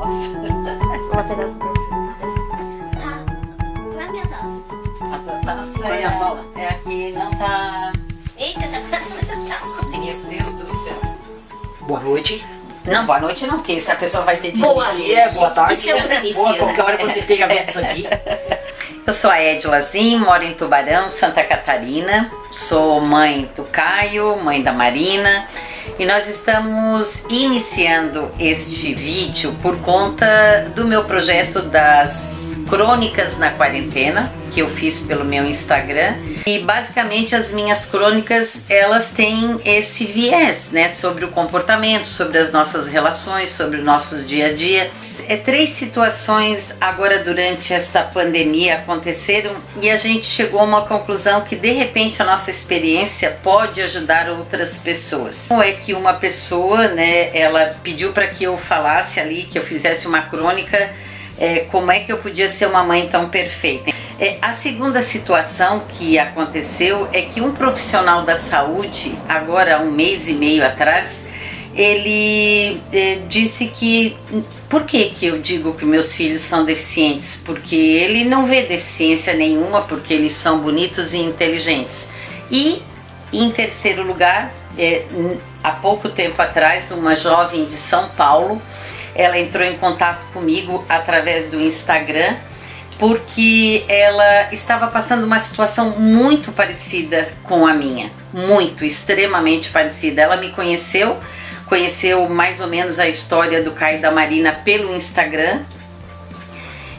Nossa. Vou pegar tudo. Tá. Qual é a minha taça? Qual é a fala? É aqui, não tá... Eita, tá passando tal. Meu Deus do céu. Boa noite. Não, boa noite não, porque se a pessoa vai pedir... Boa Bom dia, boa tarde. Estamos Boa, iniciando. qualquer hora que você esteja vendo isso aqui. Eu sou a Edila Zin, moro em Tubarão, Santa Catarina. Sou mãe do Caio, mãe da Marina. E nós estamos iniciando este vídeo por conta do meu projeto das Crônicas na Quarentena, que eu fiz pelo meu Instagram. E basicamente as minhas crônicas, elas têm esse viés, né, sobre o comportamento, sobre as nossas relações, sobre os nossos dia a dia. Três situações agora durante esta pandemia aconteceram e a gente chegou a uma conclusão que de repente a nossa experiência pode ajudar outras pessoas. Como é que uma pessoa, né, ela pediu para que eu falasse ali, que eu fizesse uma crônica, como é que eu podia ser uma mãe tão perfeita. A segunda situação que aconteceu é que um profissional da saúde, agora há 1 mês e meio atrás, ele disse que... Por que eu digo que meus filhos são deficientes? Porque ele não vê deficiência nenhuma, porque eles são bonitos e inteligentes. E, em terceiro lugar, há pouco tempo atrás, uma jovem de São Paulo, ela entrou em contato comigo através do Instagram, porque ela estava passando uma situação muito parecida com a minha, extremamente parecida. Ela me conheceu mais ou menos a história do Caio e da Marina pelo Instagram,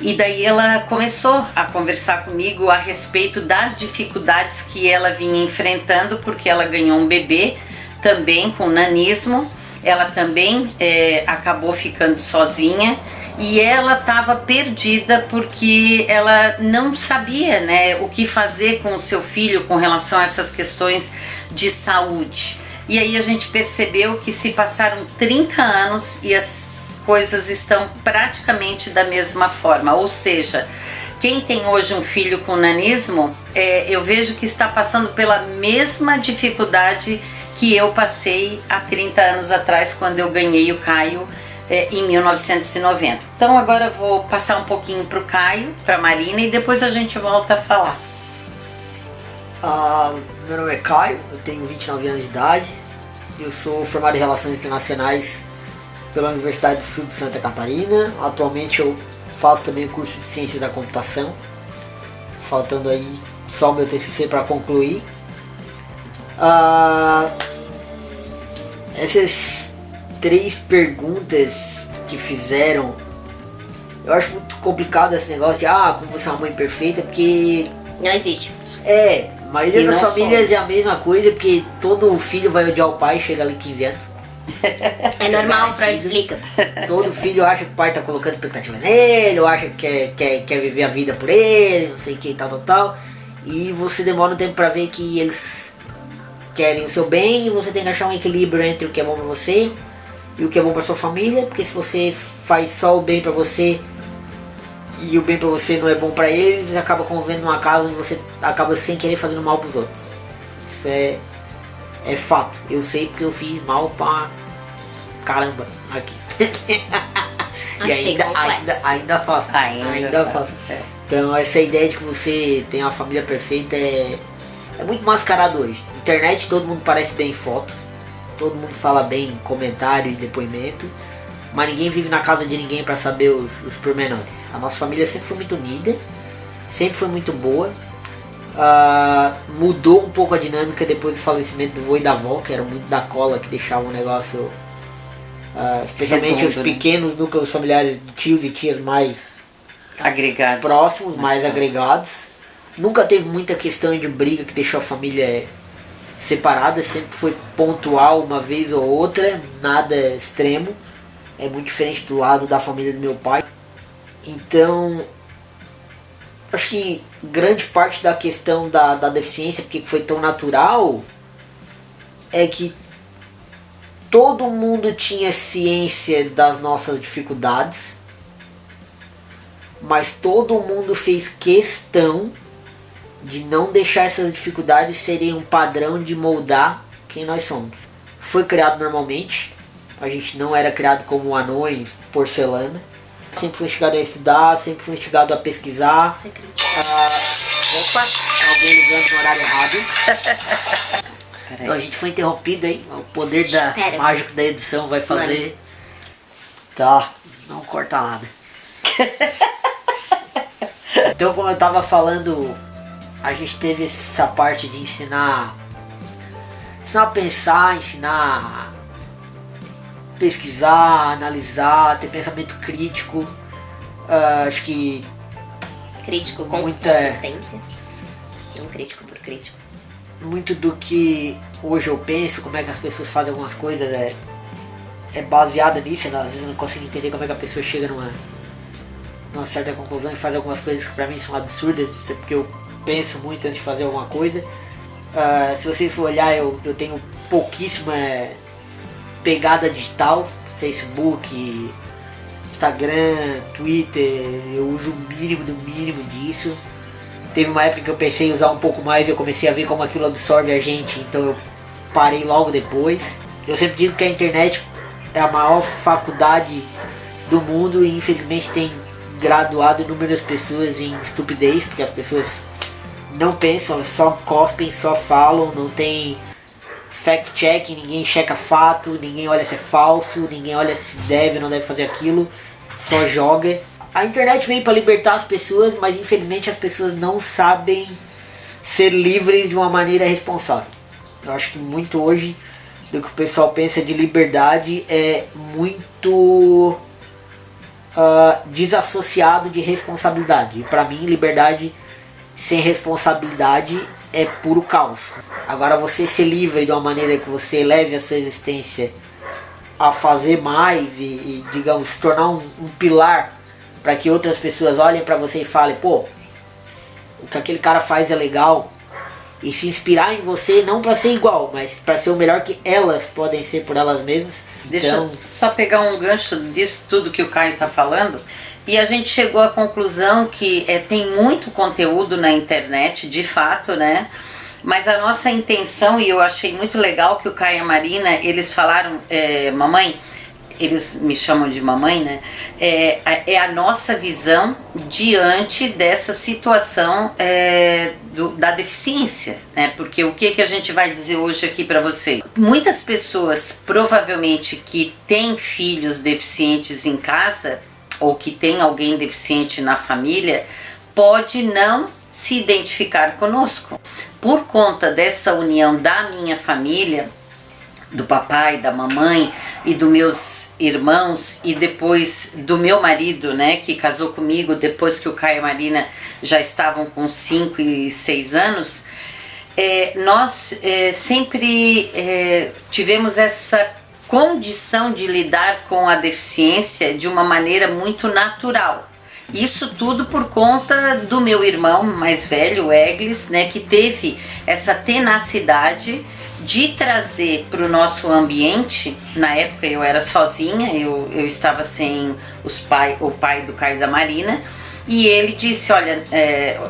e daí ela começou a conversar comigo a respeito das dificuldades que ela vinha enfrentando, porque ela ganhou um bebê também com nanismo. Ela também acabou ficando sozinha e ela estava perdida porque ela não sabia, né, o que fazer com o seu filho com relação a essas questões de saúde. E aí a gente percebeu que se passaram 30 anos e as coisas estão praticamente da mesma forma. Ou seja, quem tem hoje um filho com nanismo, eu vejo que está passando pela mesma dificuldade que eu passei há 30 anos atrás, quando eu ganhei o Caio em 1990. Então agora eu vou passar um pouquinho para o Caio, para a Marina, e depois a gente volta a falar. Meu nome é Caio, eu tenho 29 anos de idade. Eu sou formado em Relações Internacionais pela Universidade do Sul de Santa Catarina. Atualmente eu faço também o curso de Ciências da Computação, faltando aí só o meu TCC para concluir. Essas 3 perguntas que fizeram, eu acho muito complicado esse negócio de como você é uma mãe perfeita, porque Não existe. a maioria das famílias é a mesma coisa, porque todo filho vai odiar o pai, chega ali 15 anos. É normal, Freud explica. Todo filho acha que o pai tá colocando expectativa nele, ou acha que quer viver a vida por ele, não sei o que e tal. E você demora um tempo pra ver que eles querem o seu bem, e você tem que achar um equilíbrio entre o que é bom pra você e o que é bom pra sua família, porque se você faz só o bem pra você e o bem pra você não é bom pra eles, você acaba convivendo numa casa onde você acaba sem querer fazendo mal pros outros. Isso é fato. Eu sei porque eu fiz mal pra caramba aqui. Achei complexo. ainda faço. Ainda faço. Então essa ideia de que você tem uma família perfeita é muito mascarado hoje. Internet, todo mundo parece bem em foto, todo mundo fala bem em comentário e depoimento, mas ninguém vive na casa de ninguém para saber os pormenores. A nossa família sempre foi muito unida, sempre foi muito boa. Mudou um pouco a dinâmica depois do falecimento do vô e da avó, que era muito da cola, que deixava o negócio, especialmente redondo, os pequenos núcleos familiares, tios e tias mais Agregados. próximos, mais agregados. Nunca teve muita questão de briga que deixou a família separada, sempre foi pontual uma vez ou outra, nada extremo. É muito diferente do lado da família do meu pai. Então, acho que grande parte da questão da deficiência, porque foi tão natural, é que todo mundo tinha ciência das nossas dificuldades, mas todo mundo fez questão de não deixar essas dificuldades serem um padrão de moldar quem nós somos. Foi criado normalmente, A gente não era criado como anões, porcelana. Sempre fui instigado a estudar, sempre fui instigado a pesquisar. Opa, alguém ligando no horário errado. Então a gente foi interrompido aí. O poder mágico da edição vai fazer. Mano. Tá, não corta nada. Então, como eu tava falando, a gente teve essa parte de ensinar a pensar, ensinar a pesquisar, analisar, ter pensamento crítico. Acho que crítico com consistência, não crítico por crítico. Muito do que hoje eu penso, como é que as pessoas fazem algumas coisas, é baseado nisso. Às vezes eu não consigo entender como é que a pessoa chega numa certa conclusão e faz algumas coisas que pra mim são absurdas. Isso é porque eu penso muito antes de fazer alguma coisa. Se você for olhar, eu tenho pouquíssima pegada digital, Facebook, Instagram, Twitter, eu uso o mínimo do mínimo disso. Teve uma época que eu pensei em usar um pouco mais e eu comecei a ver como aquilo absorve a gente, então eu parei logo depois. Eu sempre digo que a internet é a maior faculdade do mundo e infelizmente tem graduado inúmeras pessoas em estupidez, porque as pessoas não pensam, elas só cospem, só falam, não tem fact-check, ninguém checa fato, ninguém olha se é falso, ninguém olha se deve ou não deve fazer aquilo, só joga. A internet veio para libertar as pessoas, mas infelizmente as pessoas não sabem ser livres de uma maneira responsável. Eu acho que muito hoje do que o pessoal pensa de liberdade é muito desassociado de responsabilidade. E para mim, liberdade sem responsabilidade é puro caos. Agora, você ser livre de uma maneira que você leve a sua existência a fazer mais e digamos, se tornar um pilar para que outras pessoas olhem para você e falem, pô, o que aquele cara faz é legal, e se inspirar em você não para ser igual, mas para ser o melhor que elas podem ser por elas mesmas. Deixa eu só pegar um gancho disso tudo que o Caio está falando. E a gente chegou à conclusão que tem muito conteúdo na internet, de fato, né? Mas a nossa intenção, e eu achei muito legal que o Caio e a Marina, eles falaram, mamãe, eles me chamam de mamãe, né? É a nossa visão diante dessa situação da deficiência, né? Porque o que a gente vai dizer hoje aqui para vocês? Muitas pessoas, provavelmente, que têm filhos deficientes em casa, ou que tem alguém deficiente na família, pode não se identificar conosco. Por conta dessa união da minha família, do papai, da mamãe e dos meus irmãos e depois do meu marido, né, que casou comigo depois que o Caio e a Marina já estavam com 5 e 6 anos, nós sempre tivemos essa condição de lidar com a deficiência de uma maneira muito natural. Isso tudo por conta do meu irmão mais velho, o Eglis, né, que teve essa tenacidade de trazer para o nosso ambiente. Na época eu era sozinha, eu estava sem o pai do Caio e da Marina, e ele disse, olha,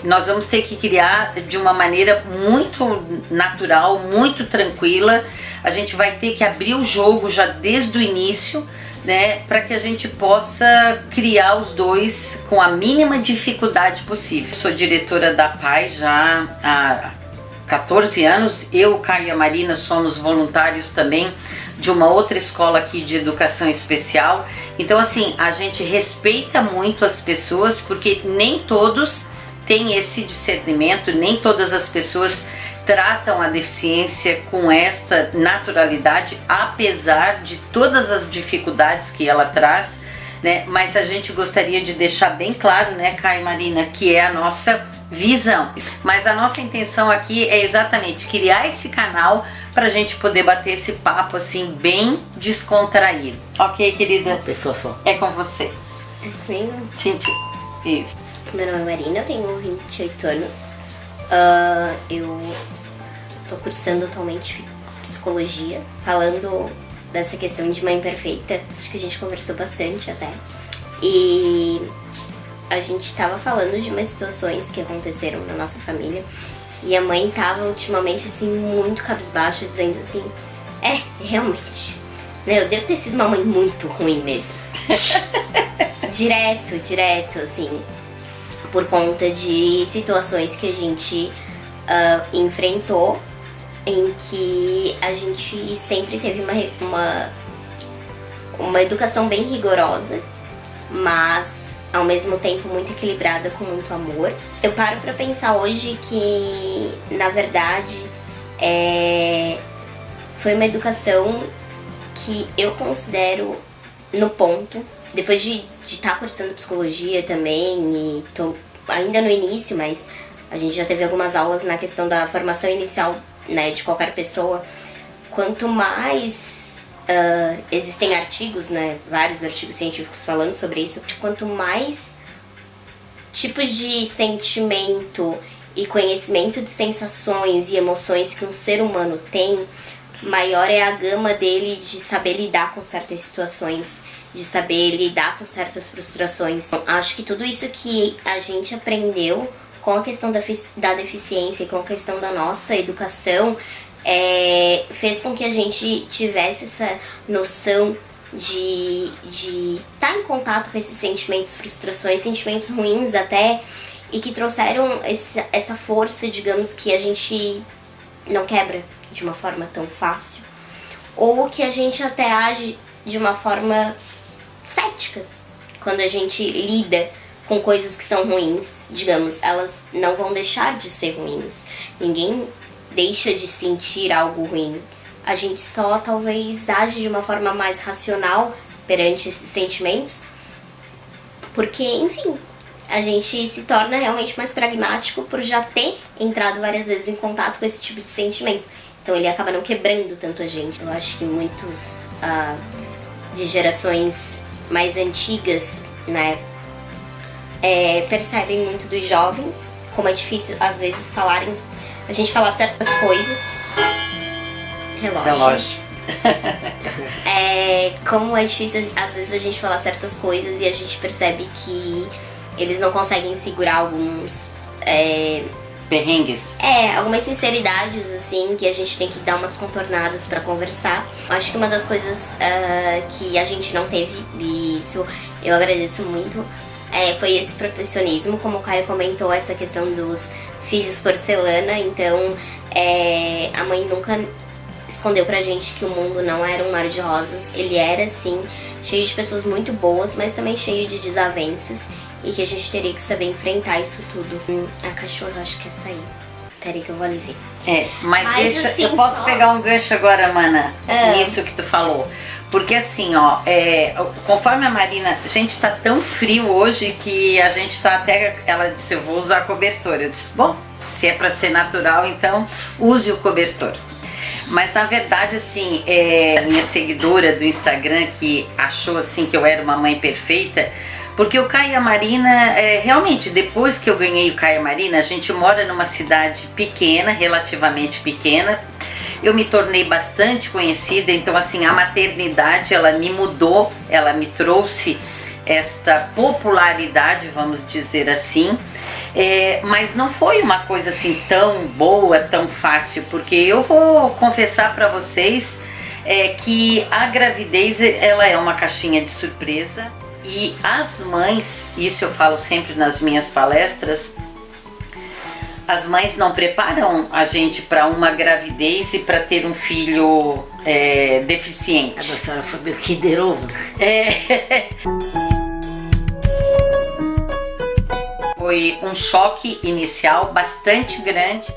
nós vamos ter que criar de uma maneira muito natural, muito tranquila, a gente vai ter que abrir o jogo já desde o início, né, para que a gente possa criar os dois com a mínima dificuldade possível. Sou diretora da PAI já há 14 anos, eu, Caio e a Marina somos voluntários também de uma outra escola aqui de educação especial. Então assim, a gente respeita muito as pessoas, porque nem todos têm esse discernimento, nem todas as pessoas tratam a deficiência com esta naturalidade, apesar de todas as dificuldades que ela traz, né? Mas a gente gostaria de deixar bem claro, né, Caio e Marina, que é a nossa visão. Mas a nossa intenção aqui é exatamente criar esse canal pra gente poder bater esse papo assim bem descontraído. Ok, querida? Uma pessoa só. É com você. Sim. Tinti. Isso. Meu nome é Marina, eu tenho 28 anos. Eu tô cursando atualmente psicologia, falando dessa questão de mãe perfeita. Acho que a gente conversou bastante até. E a gente tava falando de umas situações que aconteceram na nossa família. E a mãe tava ultimamente assim muito cabisbaixa, dizendo assim, realmente, Eu devo ter sido uma mãe muito ruim mesmo. direto, assim. Por conta de situações que a gente enfrentou, em que a gente sempre teve uma educação bem rigorosa, mas ao mesmo tempo muito equilibrada, com muito amor. Eu paro pra pensar hoje que, na verdade, foi uma educação que eu considero no ponto. Depois de estar cursando psicologia também, e tô ainda no início, mas a gente já teve algumas aulas na questão da formação inicial, né, de qualquer pessoa. Quanto mais existem artigos, né, vários artigos científicos falando sobre isso, quanto mais tipos de sentimento e conhecimento de sensações e emoções que um ser humano tem, maior é a gama dele de saber lidar com certas situações, de saber lidar com certas frustrações. Acho que tudo isso que a gente aprendeu com a questão da deficiência e com a questão da nossa educação fez com que a gente tivesse essa noção de estar em contato com esses sentimentos, frustrações, sentimentos ruins até, e que trouxeram essa força, digamos, que a gente não quebra de uma forma tão fácil, ou que a gente até age de uma forma cética quando a gente lida com coisas que são ruins. Digamos, elas não vão deixar de ser ruins. Ninguém deixa de sentir algo ruim. A gente só talvez age de uma forma mais racional perante esses sentimentos, porque, enfim, a gente se torna realmente mais pragmático por já ter entrado várias vezes em contato com esse tipo de sentimento. Então ele acaba não quebrando tanto a gente. Eu acho que muitos de gerações mais antigas, né, percebem muito dos jovens, como é difícil às vezes a gente falar certas coisas. Relógio. Como é difícil às vezes a gente falar certas coisas e a gente percebe que eles não conseguem segurar alguns perrengues. Algumas sinceridades, assim, que a gente tem que dar umas contornadas pra conversar. Acho que uma das coisas que a gente não teve, e isso eu agradeço muito, foi esse protecionismo, como o Caio comentou, essa questão dos filhos porcelana. Então, a mãe nunca escondeu pra gente que o mundo não era um mar de rosas. Ele era, sim, cheio de pessoas muito boas, mas também cheio de desavenças, e que a gente teria que saber enfrentar isso tudo. A cachorra, eu acho que quer sair. Peraí que eu vou ali ver. Mas deixa, assim, eu posso pegar um gancho agora, mana, nisso que tu falou. Porque assim, conforme a Marina, gente, tá tão frio hoje que a gente tá até, ela disse, eu vou usar cobertor. Eu disse, bom, se é pra ser natural, então use o cobertor. Mas na verdade, assim, a minha seguidora do Instagram que achou assim que eu era uma mãe perfeita, porque o Caio e a Marina, realmente, depois que eu ganhei o Caio e a Marina, a gente mora numa cidade pequena, relativamente pequena. Eu me tornei bastante conhecida, então assim, a maternidade, ela me mudou, ela me trouxe esta popularidade, vamos dizer assim. Mas não foi uma coisa assim tão boa, tão fácil, porque eu vou confessar para vocês que a gravidez, ela é uma caixinha de surpresa. E as mães, isso eu falo sempre nas minhas palestras, as mães não preparam a gente para uma gravidez e para ter um filho deficiente. A senhora foi meio Kinder Ovo. Foi um choque inicial bastante grande.